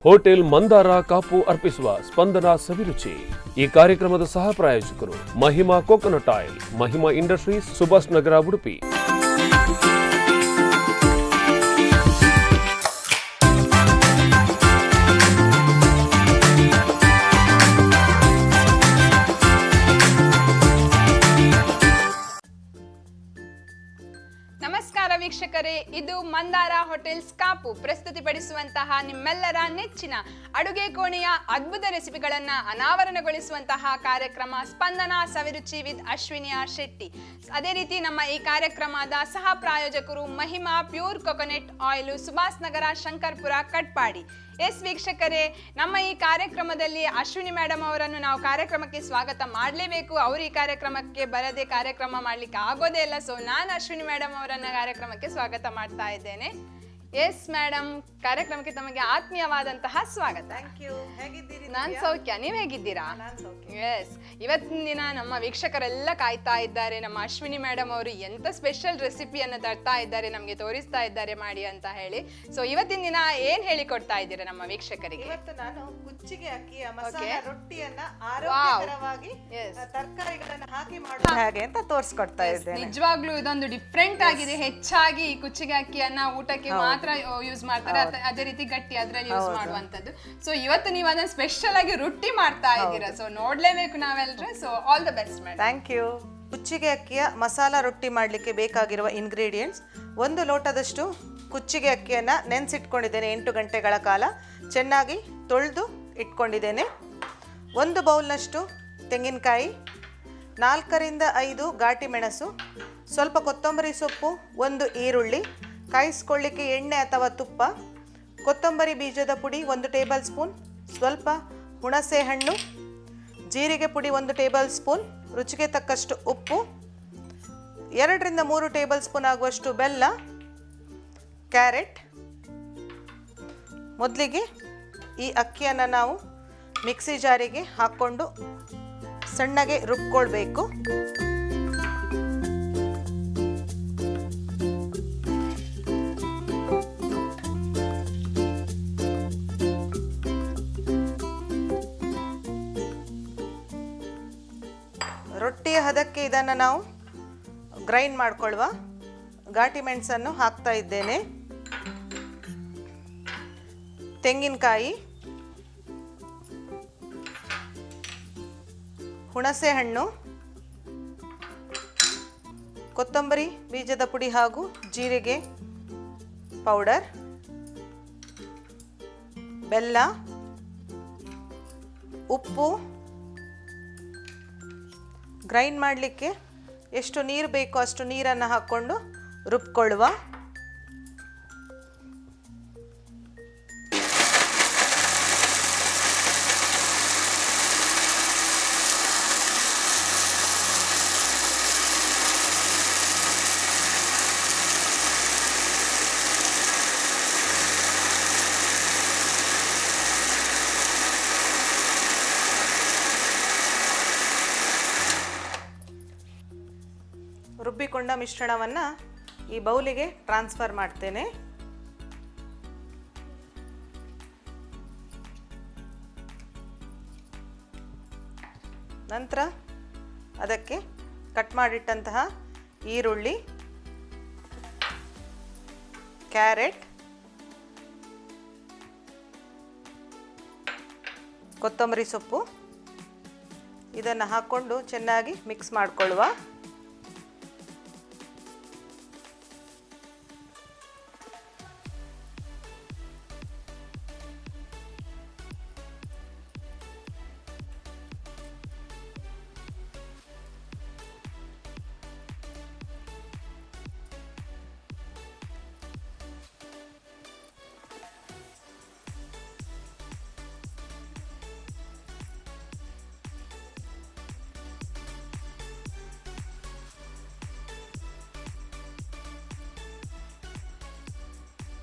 Hotel Mandara Kapu ಅರ್ಪಿಸುವ ಸ್ಪಂದನ ಸವಿರುಚಿ. ಈ ಕಾರ್ಯಕ್ರಮದ ಸಹ ಪ್ರಾಯೋಜಕರು Mahima coconut oil, Mahima industries, Subhash Nagar, Udupi. ನಮಸ್ಕಾರ ವೀಕ್ಷಕರೇ, ಇದು ಮಂದಾರ ಹೋಟೆಲ್ಸ್ ಕಾಪು ಪ್ರಸ್ತುತಿಪಡಿಸುವಂತಹ ನಿಮ್ಮೆಲ್ಲರ ನೆಚ್ಚಿನ ಅಡುಗೆ ಕೋಣೆಯ ಅದ್ಭುತ ರೆಸಿಪಿಗಳನ್ನ ಅನಾವರಣಗೊಳಿಸುವಂತಹ ಕಾರ್ಯಕ್ರಮ ಸ್ಪಂದನ ಸವಿರುಚಿ ವಿತ್ ಅಶ್ವಿನಿ ಆರ್ ಶೆಟ್ಟಿ. ಅದೇ ರೀತಿ ನಮ್ಮ ಈ ಕಾರ್ಯಕ್ರಮದ ಸಹ ಪ್ರಾಯೋಜಕರು Mahima pure coconut oil, Subhash Nagar, Shankarpura, Katpadi. Yes ವೀಕ್ಷಕರೇ, ನಮ್ಮ ಈ ಕಾರ್ಯಕ್ರಮದಲ್ಲಿ ಅಶ್ವಿನಿ ಮೇಡಮ್ ಅವರನ್ನು ನಾವು ಕಾರ್ಯಕ್ರಮಕ್ಕೆ ಸ್ವಾಗತ ಮಾಡಲೇಬೇಕು. ಅವರು ಈ ಕಾರ್ಯಕ್ರಮಕ್ಕೆ ಬರದೆ ಕಾರ್ಯಕ್ರಮ ಮಾಡ್ಲಿಕ್ಕೆ ಆಗೋದೇ ಇಲ್ಲ. ಸೊ ನಾನು ಅಶ್ವಿನಿ ಮೇಡಮ್ ಅವರನ್ನ ಕಾರ್ಯಕ್ರಮಕ್ಕೆ ಸ್ವಾಗತ ಮಾಡ್ತಾ ಇದ್ದೇನೆ. ಎಸ್ ಮೇಡಮ್, ಕಾರ್ಯಕ್ರಮಕ್ಕೆ ತಮಗೆ ಆತ್ಮೀಯವಾದಂತಹ ಸ್ವಾಗತ. Thank you. ಹೇಗಿದ್ದೀರಿ? ನಾನ್ ಸೌಖ್ಯ, ನೀವ್ ಹೇಗಿದ್ದೀರಾ? ಎಸ್, ಇವತ್ತಿನ ದಿನ ನಮ್ಮ ವೀಕ್ಷಕರೆಲ್ಲ ಕಾಯ್ತಾ ಇದ್ದಾರೆ. ನಮ್ಮ ಅಶ್ವಿನಿ ಮೇಡಮ್ ಅವರು ಎಂತ ಸ್ಪೆಷಲ್ ರೆಸಿಪಿಯನ್ನು ತರ್ತಾ ಇದ್ದಾರೆ, ನಮ್ಗೆ ತೋರಿಸ್ತಾ ಇದ್ದಾರೆ ಮಾಡಿ ಅಂತ ಹೇಳಿ. ಸೊ ಇವತ್ತಿನ ದಿನ ಏನ್ ಹೇಳಿಕೊಡ್ತಾ ಇದ್ದೀರಾ ನಮ್ಮ ವೀಕ್ಷಕರಿಗೆ? ಇವತ್ತು ನಾನು ಕುಚ್ಚಿಗೆ ಅಕ್ಕಿಯ ಮಸಾಲ ರೊಟ್ಟಿಯನ್ನ ಆರೋಗ್ಯಕರವಾಗಿ ತರಕಾರಿಗಳನ್ನ ಹಾಕಿ ಮಾಡೋದು ಹೇಗೆ ಅಂತ ತೋರಿಸ್ಕೊಡ್ತಾ ಇದ್ದೇನೆ. ನಿಜವಾಗ್ಲೂ ಇದೊಂದು ಡಿಫ್ರೆಂಟ್ ಆಗಿದೆ. ಹೆಚ್ಚಾಗಿ ಈ ಕುಚ್ಚಿಗೆ ಅಕ್ಕಿಯನ್ನ ಊಟಕ್ಕೆ ಮಾತ್ರ ಯೂಸ್ ಮಾಡ್ತಾರೆ, ಅದೇ ರೀತಿ ಗಟ್ಟಿ ಅದ್ರಲ್ಲಿ ಯೂಸ್ ಮಾಡುವಂತದ್ದು. ಸೊ ಇವತ್ತು ನೀವು ಅದನ್ನ ಸ್ಪೆಷಲ್ ಆಗಿ ರೊಟ್ಟಿ ಮಾಡ್ತಾ ಇದ್ದೀರಾ. ಸೊ ನೋಡ್ಲೇಬೇಕು ನಾವೆಲ್ಲರೂ. So all the best madam. Thank you. ಕುಚ್ಚಿಗೆ ಅಕ್ಕಿಯ ಮಸಾಲ ರೊಟ್ಟಿ ಮಾಡಲಿಕ್ಕೆ ಬೇಕಾಗಿರುವ ಇಂಗ್ರೀಡಿಯೆಂಟ್ಸ್: 1 ಲೋಟದಷ್ಟು ಕುಚ್ಚಿಗೆ ಅಕ್ಕಿಯನ್ನು ನೆನೆಸಿಟ್ಕೊಂಡಿದ್ದೇನೆ. 8 ಗಂಟೆಗಳ ಕಾಲ ಚೆನ್ನಾಗಿ ತೊಳೆದು ಇಟ್ಕೊಂಡಿದ್ದೇನೆ. 1 ಬೌಲ್ನಷ್ಟು ತೆಂಗಿನಕಾಯಿ, 4 ರಿಂದ 5 ಘಾಟಿ ಮೆಣಸು, ಸ್ವಲ್ಪ ಕೊತ್ತಂಬರಿ ಸೊಪ್ಪು, 1 ಈರುಳ್ಳಿ, ಕಾಯಿಸ್ಕೊಳ್ಳಿಕ್ಕೆ ಎಣ್ಣೆ ಅಥವಾ ತುಪ್ಪ, ಕೊತ್ತಂಬರಿ ಬೀಜದ ಪುಡಿ 1 ಟೇಬಲ್ ಸ್ಪೂನ್, ಸ್ವಲ್ಪ ಹುಣಸೆ ಹಣ್ಣು, ಜೀರಿಗೆ ಪುಡಿ 1 ಟೇಬಲ್ ಸ್ಪೂನ್, ರುಚಿಗೆ ತಕ್ಕಷ್ಟು ಉಪ್ಪು, 2 ರಿಂದ 3 ಟೇಬಲ್ ಸ್ಪೂನ್ ಆಗುವಷ್ಟು ಬೆಲ್ಲ, ಕ್ಯಾರೆಟ್. ಮೊದಲಿಗೆ ಈ ಅಕ್ಕಿಯನ್ನು ನಾವು ಮಿಕ್ಸಿ ಜಾರಿಗೆ ಹಾಕ್ಕೊಂಡು ಸಣ್ಣಗೆ ರುಬ್ಕೊಳ್ಬೇಕು. ರೊಟ್ಟಿಯ ಹದಕ್ಕೆ ಇದನ್ನು ನಾವು ಗ್ರೈಂಡ್ ಮಾಡ್ಕೊಳ್ಳುವ. ಘಾಟಿ ಮೆಣಸನ್ನು ಹಾಕ್ತಾ ಇದ್ದೇನೆ, ತೆಂಗಿನಕಾಯಿ, ಹುಣಸೆ ಹಣ್ಣು, ಕೊತ್ತಂಬರಿ ಬೀಜದ ಪುಡಿ ಹಾಗೂ ಜೀರಿಗೆ ಪೌಡರ್, ಬೆಲ್ಲ, ಉಪ್ಪು. ಗ್ರೈಂಡ್ ಮಾಡಲಿಕ್ಕೆ ಎಷ್ಟು ನೀರು ಬೇಕೋ ಅಷ್ಟು ನೀರನ್ನು ಹಾಕ್ಕೊಂಡು ರುಬ್ಕೊಳ್ಳುವ. ರುಬ್ಬಿಕೊಂಡ ಮಿಶ್ರಣವನ್ನು ಈ ಬೌಲಿಗೆ ಟ್ರಾನ್ಸ್ಫರ್ ಮಾಡ್ತೇನೆ. ನಂತರ ಅದಕ್ಕೆ ಕಟ್ ಮಾಡಿಟ್ಟಂತಹ ಈರುಳ್ಳಿ, ಕ್ಯಾರೆಟ್, ಕೊತ್ತಂಬರಿ ಸೊಪ್ಪು ಇದನ್ನು ಹಾಕ್ಕೊಂಡು ಚೆನ್ನಾಗಿ ಮಿಕ್ಸ್ ಮಾಡಿಕೊಳ್ಳುವ.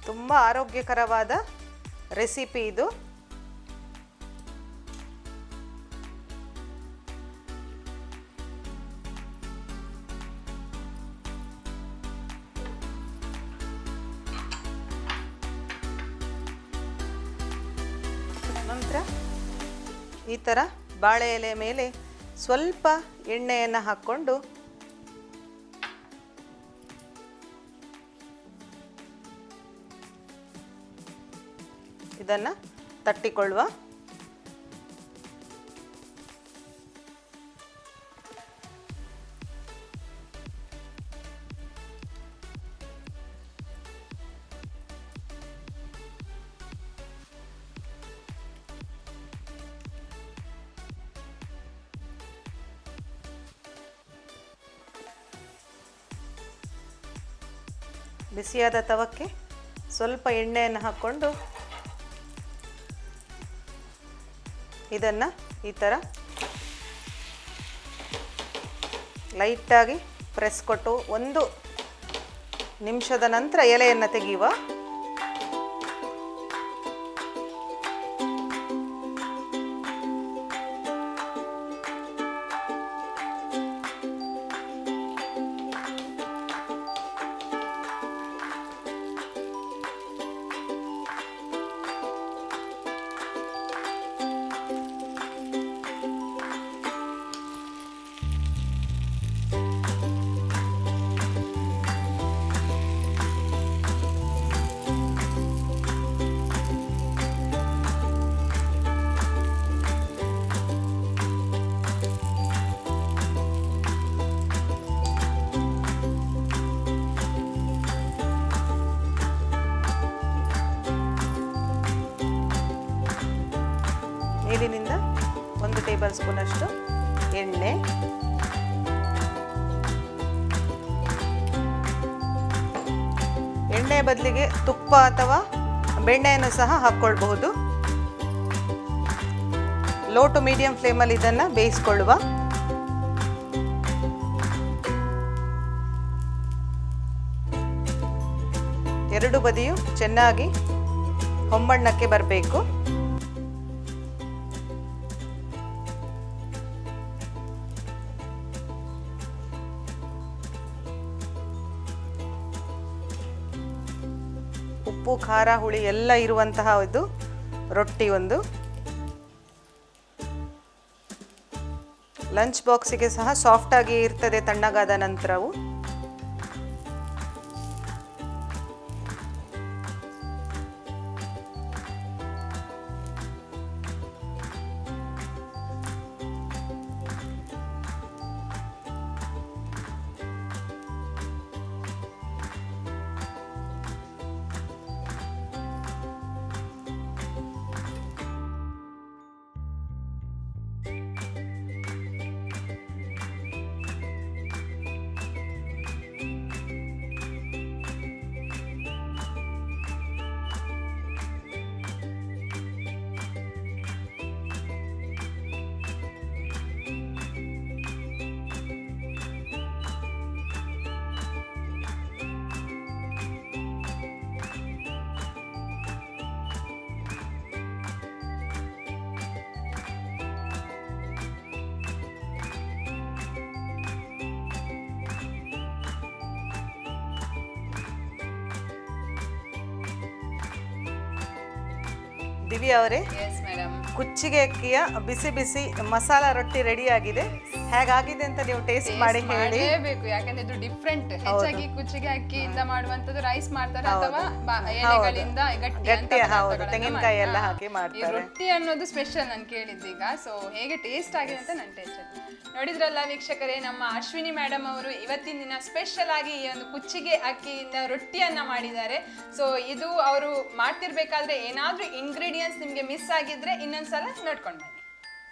ತುಂಬ ಆರೋಗ್ಯಕರವಾದ ರೆಸಿಪಿ ಇದು. ನಂತರ ಈ ಥರ ಬಾಳೆ ಎಲೆ ಮೇಲೆ ಸ್ವಲ್ಪ ಎಣ್ಣೆಯನ್ನು ಹಾಕ್ಕೊಂಡು ಇದನ್ನು ತಟ್ಟಿಕೊಳ್ಳುವ. ಬಿಸಿಯಾದ ತವಕ್ಕೆ ಸ್ವಲ್ಪ ಎಣ್ಣೆಯನ್ನು ಹಾಕ್ಕೊಂಡು ಇದನ್ನು ಈ ಥರ ಲೈಟಾಗಿ ಪ್ರೆಸ್ ಕೊಟ್ಟು 1 ನಿಮಿಷದ ನಂತರ ಎಲೆಯನ್ನು ತೆಗೆಯುವ. ಮೇಲಿನಿಂದ 1 ಟೇಬಲ್ ಸ್ಪೂನ್ ಅಷ್ಟು ಎಣ್ಣೆ, ಎಣ್ಣೆ ಬದಲಿಗೆ ತುಪ್ಪ ಅಥವಾ ಬೆಣ್ಣೆಯನ್ನು ಸಹ ಹಾಕ್ಕೊಳ್ಬಹುದು. ಲೋ ಟು ಮೀಡಿಯಂ ಫ್ಲೇಮಲ್ಲಿ ಇದನ್ನು ಬೇಯಿಸ್ಕೊಳ್ಳುವ. ಎರಡು ಬದಿಯು ಚೆನ್ನಾಗಿ ಹೊಂಬಣ್ಣಕ್ಕೆ ಬರಬೇಕು. ಉಪ್ಪು ಖಾರ ಹುಳಿ ಎಲ್ಲ ಇರುವಂತಹ ಇದು ರೊಟ್ಟಿ ಒಂದು. ಲಂಚ್ ಬಾಕ್ಸಿಗೆ ಸಹ ಸಾಫ್ಟಾಗಿ ಇರ್ತದೆ ತಣ್ಣಗಾದ ನಂತರವು. ದಿವ್ಯಾ ಅವರೇ, ಎಸ್ ಮೇಡಮ್, ಕುಚ್ಚಿಗೆ ಅಕ್ಕಿಯ ಬಿಸಿ ಬಿಸಿ ಮಸಾಲ ರೊಟ್ಟಿ ರೆಡಿ ಆಗಿದೆ. ಹೇಗಾಗಿದೆ ಅಂತ ನೀವು ಟೇಸ್ಟ್ ಮಾಡಿ ಹೇಳಿ. ಮಾಡಲೇಬೇಕು, ಯಾಕಂದ್ರೆ ಇದು ಡಿಫ್ರೆಂಟ್. ಹೆಚ್ಚಾಗಿ ಕುಚ್ಚಿಗೆ ಅಕ್ಕಿಯಿಂದ ಮಾಡುವಂತದ್ದು ರೈಸ್ ಮಾಡ್ತಾರೆ ಅಥವಾ ಎಲೆಗಳಿಂದ ಗಟ್ಟಿ, ಹೌದು, ತೆಂಗಿನಕಾಯಿ ಎಲ್ಲ ಹಾಕಿ ಈ ಮಾಡ್ತಾರೆ. ರೊಟ್ಟಿ ಅನ್ನೋದು ಸ್ಪೆಷಲ್ ನಾನು ಕೇಳಿದ್ದೀಗ. ಸೊ ಹೇಗೆ ಟೇಸ್ಟ್ ಆಗಿದೆ ಅಂತ ನಾನು ಟೇಸ್ಟ್ ನೋಡಿದ್ರಲ್ಲ ವೀಕ್ಷಕರೇ, ನಮ್ಮ ಅಶ್ವಿನಿ ಮೇಡಮ್ ಅವರು ಇವತ್ತಿನ ದಿನ ಸ್ಪೆಷಲ್ ಆಗಿ ಈ ಒಂದು ಕುಚ್ಚಿಗೆ ಅಕ್ಕಿಯಿಂದ ರೊಟ್ಟಿಯನ್ನ ಮಾಡಿದ್ದಾರೆ. ಸೊ ಇದು ಅವರು ಮಾಡ್ತಿರ್ಬೇಕಾದ್ರೆ ಏನಾದ್ರೂ ಇಂಗ್ರೀಡಿಯೆಂಟ್ಸ್ ನಿಮ್ಗೆ ಮಿಸ್ ಆಗಿದ್ರೆ ಇನ್ನೊಂದ್ಸಲ ನೋಡ್ಕೊಂಡು ಬನ್ನಿ.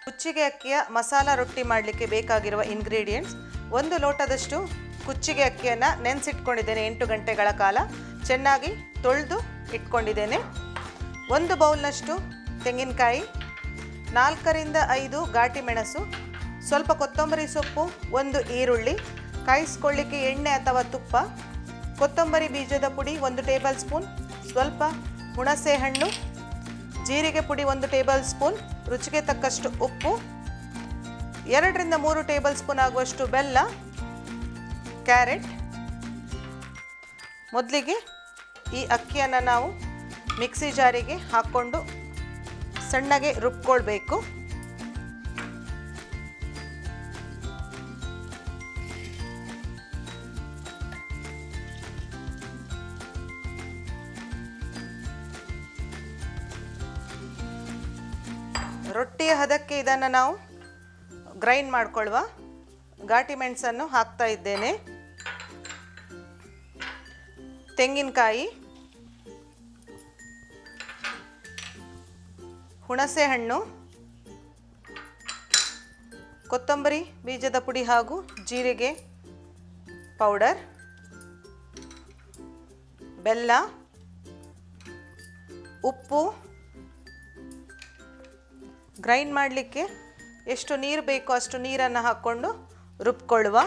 ಕುಚ್ಚಿಗೆ ಅಕ್ಕಿಯ ಮಸಾಲ ರೊಟ್ಟಿ ಮಾಡಲಿಕ್ಕೆ ಬೇಕಾಗಿರುವ ಇಂಗ್ರೀಡಿಯೆಂಟ್ಸ್: 1 ಲೋಟದಷ್ಟು ಕುಚ್ಚಿಗೆ ಅಕ್ಕಿಯನ್ನು ನೆನೆಸಿಟ್ಕೊಂಡಿದ್ದೇನೆ. 8 ಗಂಟೆಗಳ ಕಾಲ ಚೆನ್ನಾಗಿ ತೊಳೆದು ಇಟ್ಕೊಂಡಿದ್ದೇನೆ. 1 ಬೌಲ್ನಷ್ಟು ತೆಂಗಿನಕಾಯಿ, 4 ರಿಂದ 5 ಘಾಟಿ ಮೆಣಸು, ಸ್ವಲ್ಪ ಕೊತ್ತಂಬರಿ ಸೊಪ್ಪು, 1 ಈರುಳ್ಳಿ, ಕಾಯಿಸ್ಕೊಳ್ಳಿಕ್ಕೆ ಎಣ್ಣೆ ಅಥವಾ ತುಪ್ಪ, ಕೊತ್ತಂಬರಿ ಬೀಜದ ಪುಡಿ 1 ಟೇಬಲ್ ಸ್ಪೂನ್, ಸ್ವಲ್ಪ ಹುಣಸೆ ಹಣ್ಣು, ಜೀರಿಗೆ ಪುಡಿ 1 ಟೇಬಲ್ ಸ್ಪೂನ್, ರುಚಿಗೆ ತಕ್ಕಷ್ಟು ಉಪ್ಪು, 2 ರಿಂದ 3 ಟೇಬಲ್ ಸ್ಪೂನ್ ಆಗುವಷ್ಟು ಬೆಲ್ಲ, ಕ್ಯಾರೆಟ್. ಮೊದಲಿಗೆ ಈ ಅಕ್ಕಿಯನ್ನು ನಾವು ಮಿಕ್ಸಿ ಜಾರಿಗೆ ಹಾಕ್ಕೊಂಡು ಸಣ್ಣಗೆ ರುಬ್ಕೊಳ್ಬೇಕು. ರೊಟ್ಟಿಯ ಹದಕ್ಕೆ ಇದನ್ನು ನಾವು ಗ್ರೈಂಡ್ ಮಾಡ್ಕೊಳ್ಳುವ. ಘಾಟಿ ಮೆಣಸನ್ನು ಹಾಕ್ತಾ ಇದ್ದೇನೆ, ತೆಂಗಿನಕಾಯಿ, ಹುಣಸೆ ಹಣ್ಣು, ಕೊತ್ತಂಬರಿ ಬೀಜದ ಪುಡಿ ಹಾಗೂ ಜೀರಿಗೆ ಪೌಡರ್, ಬೆಲ್ಲ, ಉಪ್ಪು. ಗ್ರೈಂಡ್ ಮಾಡಲಿಕ್ಕೆ ಎಷ್ಟು ನೀರು ಬೇಕೋ ಅಷ್ಟು ನೀರನ್ನು ಹಾಕ್ಕೊಂಡು ರುಬ್ಕೊಳ್ಳುವ.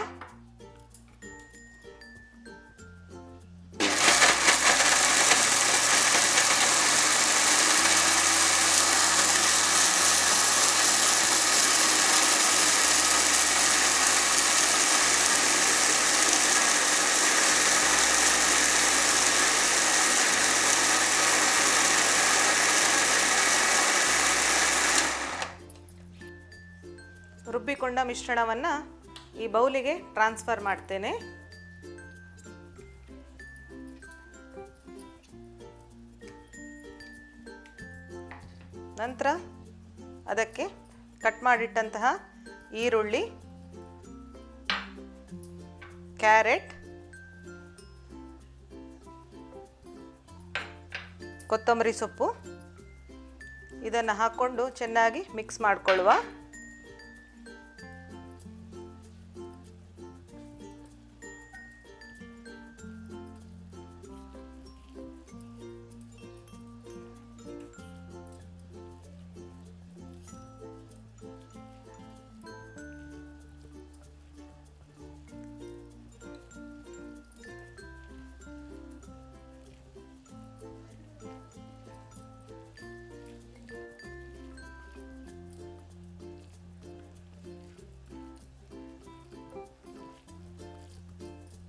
ರುಬ್ಬಿಕೊಂಡ ಮಿಶ್ರಣವನ್ನು ಈ ಬೌಲಿಗೆ ಟ್ರಾನ್ಸ್ಫರ್ ಮಾಡ್ತೇನೆ. ನಂತರ ಅದಕ್ಕೆ ಕಟ್ ಮಾಡಿಟ್ಟಂತಹ ಈರುಳ್ಳಿ, ಕ್ಯಾರೆಟ್, ಕೊತ್ತಂಬರಿ ಸೊಪ್ಪು ಇದನ್ನು ಹಾಕ್ಕೊಂಡು ಚೆನ್ನಾಗಿ ಮಿಕ್ಸ್ ಮಾಡಿಕೊಳ್ಳುವ.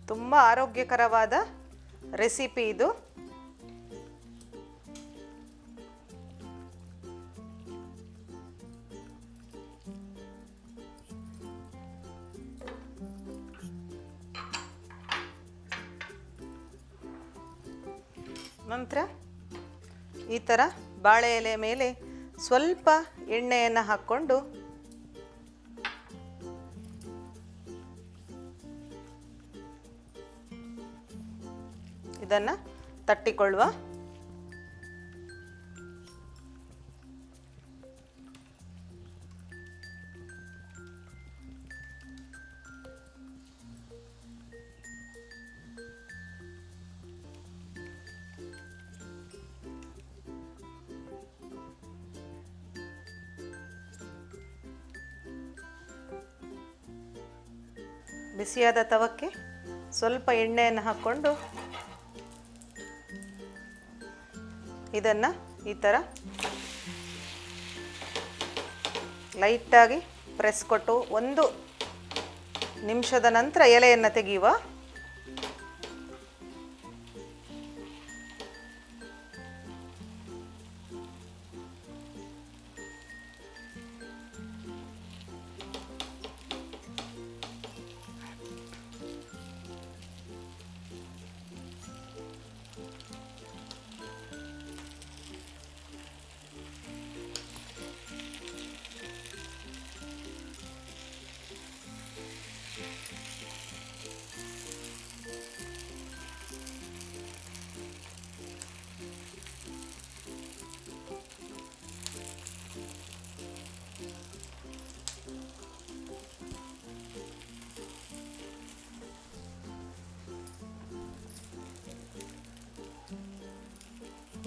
ತುಂಬ ಆರೋಗ್ಯಕರವಾದ ರೆಸಿಪಿ ಇದು. ನಂತರ ಈ ಥರ ಬಾಳೆ ಎಲೆ ಮೇಲೆ ಸ್ವಲ್ಪ ಎಣ್ಣೆಯನ್ನು ಹಾಕ್ಕೊಂಡು ಇದನ್ನು ತಟ್ಟಿಕೊಳ್ಳುವ. ಬಿಸಿಯಾದ ತವಕ್ಕೆ ಸ್ವಲ್ಪ ಎಣ್ಣೆಯನ್ನು ಹಾಕ್ಕೊಂಡು ಇದನ್ನು ಈ ಥರ ಲೈಟಾಗಿ ಪ್ರೆಸ್ ಕೊಟ್ಟು 1 ನಿಮಿಷದ ನಂತರ ಎಲೆಯನ್ನು ತೆಗೆಯುವ.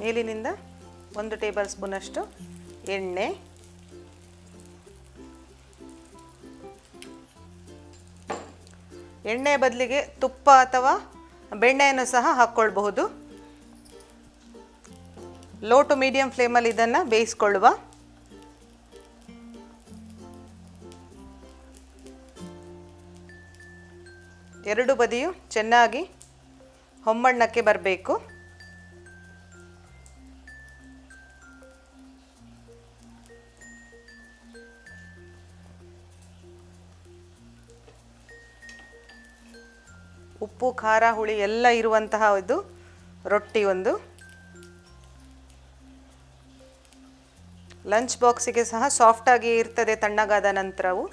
ಮೇಲಿನಿಂದ 1 ಟೇಬಲ್ ಸ್ಪೂನಷ್ಟು ಎಣ್ಣೆ, ಎಣ್ಣೆ ಬದಲಿಗೆ ತುಪ್ಪ ಅಥವಾ ಬೆಣ್ಣೆಯನ್ನು ಸಹ ಹಾಕ್ಕೊಳ್ಬಹುದು. ಲೋ ಟು ಮೀಡಿಯಂ ಫ್ಲೇಮಲ್ಲಿ ಇದನ್ನು ಬೇಯಿಸ್ಕೊಳ್ಳುವ. ಎರಡು ಬದಿಯು ಚೆನ್ನಾಗಿ ಹೊಂಬಣ್ಣಕ್ಕೆ ಬರಬೇಕು. ಉಪ್ಪು ಖಾರ ಹುಳಿ ಎಲ್ಲ ಇರುವಂತಹ ಇದು ರೊಟ್ಟಿ ಒಂದು. ಲಂಚ್ ಬಾಕ್ಸಿಗೆ ಸಹ ಸಾಫ್ಟಾಗಿ ಇರ್ತದೆ ತಣ್ಣಗಾದ ನಂತರವು.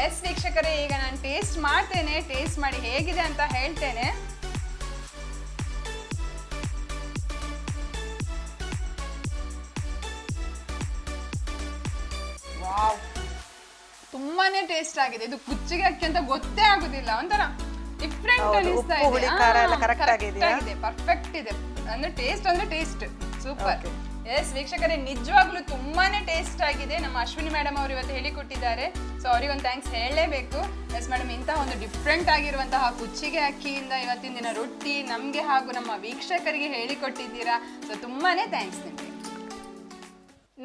ಎಸ್ ವೀಕ್ಷಕರೇ, ಈಗ ನಾನು ಟೇಸ್ಟ್ ಮಾಡ್ತೇನೆ. ಟೇಸ್ಟ್ ಮಾಡಿ ಹೇಗಿದೆ ಅಂತ ಹೇಳ್ತೇನೆ. ವಾವ್, ತುಂಬಾನೇ ಟೇಸ್ಟ್ ಆಗಿದೆ. ಇದು ಕುಚ್ಚಿಗೆ ಅಕ್ಕಿ ಅಂತ ಗೊತ್ತೇ ಆಗುದಿಲ್ಲ, ಒಂಥರ ಡಿಫ್ರೆಂಟ್ ಅನಿಸ್ತಾ ಇದೆ. ಪರ್ಫೆಕ್ಟ್ ಇದೆ ಅಂದ್ರೆ ಟೇಸ್ಟ್ ಸೂಪರ್. ಎಸ್ ವೀಕ್ಷಕರೇ, ನಿಜವಾಗ್ಲೂ ತುಂಬಾನೇ ಟೇಸ್ಟ್ ಆಗಿದೆ. ನಮ್ಮ ಅಶ್ವಿನಿ ಮೇಡಮ್ ಅವರು ಇವತ್ತು ಹೇಳಿಕೊಟ್ಟಿದ್ದಾರೆ. ಸೊ ಅವರಿಗೊಂದು ಥ್ಯಾಂಕ್ಸ್ ಹೇಳಲೇಬೇಕು. ಎಸ್ ಮೇಡಮ್, ಇಂತಹ ಒಂದು ಡಿಫ್ರೆಂಟ್ ಆಗಿರುವಂತಹ ಕುಚ್ಚಿಗೆ ಅಕ್ಕಿಯಿಂದ ಇವತ್ತಿನ ದಿನ ರೊಟ್ಟಿ ನಮಗೆ ಹಾಗೂ ನಮ್ಮ ವೀಕ್ಷಕರಿಗೆ ಹೇಳಿಕೊಟ್ಟಿದ್ದೀರಾ. ಸೊ ತುಂಬಾನೇ ಥ್ಯಾಂಕ್ಸ್ ನಿಮಗೆ.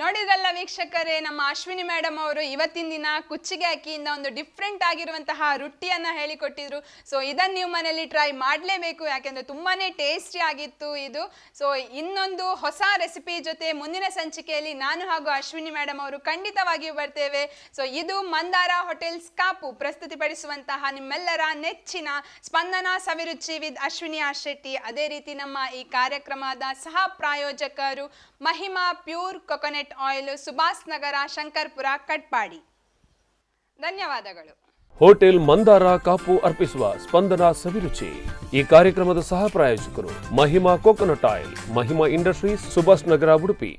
ನೋಡಿದ್ರಲ್ಲ ವೀಕ್ಷಕರೇ, ನಮ್ಮ ಅಶ್ವಿನಿ ಮೇಡಮ್ ಅವರು ಇವತ್ತಿನ ದಿನ ಕುಚ್ಚಿಗೆ ಅಕ್ಕಿಯಿಂದ ಒಂದು ಡಿಫ್ರೆಂಟ್ ಆಗಿರುವಂತಹ ರೊಟ್ಟಿಯನ್ನು ಹೇಳಿಕೊಟ್ಟಿದ್ರು. ಸೊ ಇದನ್ನು ನೀವು ಮನೆಯಲ್ಲಿ ಟ್ರೈ ಮಾಡಲೇಬೇಕು, ಯಾಕೆಂದರೆ ತುಂಬಾ ಟೇಸ್ಟಿ ಆಗಿತ್ತು ಇದು. ಸೊ ಇನ್ನೊಂದು ಹೊಸ ರೆಸಿಪಿ ಜೊತೆ ಮುಂದಿನ ಸಂಚಿಕೆಯಲ್ಲಿ ನಾನು ಹಾಗೂ ಅಶ್ವಿನಿ ಮೇಡಮ್ ಅವರು ಖಂಡಿತವಾಗಿಯೂ ಬರ್ತೇವೆ. ಸೊ ಇದು ಮಂದಾರ ಹೋಟೆಲ್ಸ್ ಕಾಪು ಪ್ರಸ್ತುತಿಪಡಿಸುವಂತಹ ನಿಮ್ಮೆಲ್ಲರ ನೆಚ್ಚಿನ ಸ್ಪಂದನ ಸವಿರುಚಿ ವಿತ್ ಅಶ್ವಿನಿ ಆರ್ ಶೆಟ್ಟಿ. ಅದೇ ರೀತಿ ನಮ್ಮ ಈ ಕಾರ್ಯಕ್ರಮದ ಸಹ ಪ್ರಾಯೋಜಕರು Mahima pure coconut oil, Subhas Nagar, Shankarpura, Katpadi. ಧನ್ಯವಾದಗಳು. ಹೋಟೆಲ್ ಮಂದಾರ ಕಾಪು ಅರ್ಪಿಸುವ ಸ್ಪಂದನ ಸವಿರುಚಿ. ಈ ಕಾರ್ಯಕ್ರಮದ ಸಹ ಪ್ರಾಯೋಜಕರು Mahima coconut oil, Mahima industries, Subhas Nagar, Udupi.